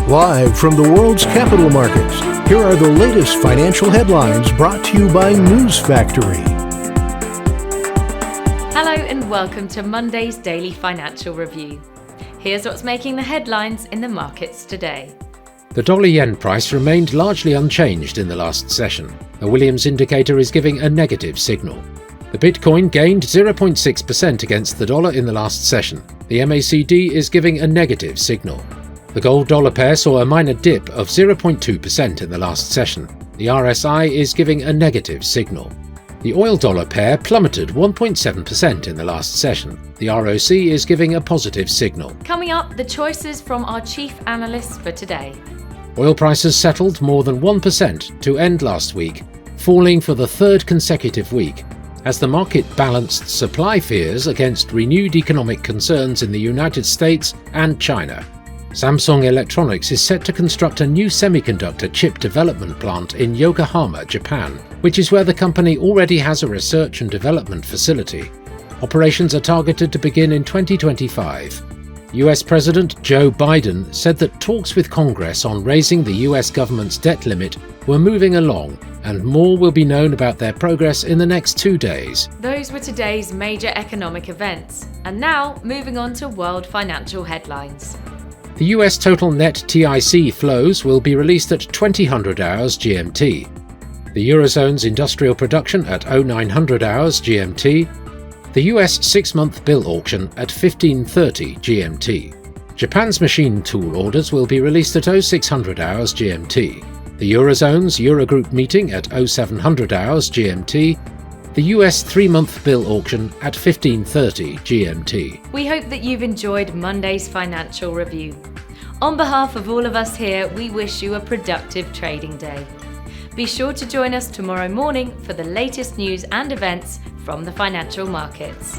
Live from the world's capital markets, here are the latest financial headlines brought to you by News Factory. Hello and welcome to Monday's Daily Financial Review. Here's what's making the headlines in the markets today. The dollar-yen price remained largely unchanged in the last session. A Williams indicator is giving a negative signal. The Bitcoin gained 0.6% against the dollar in the last session. The MACD is giving a negative signal. The gold-dollar pair saw a minor dip of 0.2% in the last session. The RSI is giving a negative signal. The oil-dollar pair plummeted 1.7% in the last session. The ROC is giving a positive signal. Coming up, the choices from our chief analysts for today. Oil prices settled more than 1% to end last week, falling for the third consecutive week, as the market balanced supply fears against renewed economic concerns in the United States and China. Samsung Electronics is set to construct a new semiconductor chip development plant in Yokohama, Japan, which is where the company already has a research and development facility. Operations are targeted to begin in 2025. US President Joe Biden said that talks with Congress on raising the US government's debt limit were moving along, and more will be known about their progress in the next 2 days. Those were today's major economic events. And now, moving on to world financial headlines. The US total net TIC flows will be released at 2000 hours GMT. The Eurozone's industrial production at 0900 hours GMT. The US 6-month bill auction at 1530 GMT. Japan's machine tool orders will be released at 0600 hours GMT. The Eurozone's Eurogroup meeting at 0700 hours GMT. The US 3-month bill auction at 1530 GMT. We hope that you've enjoyed Monday's financial review. On behalf of all of us here, we wish you a productive trading day. Be sure to join us tomorrow morning for the latest news and events from the financial markets.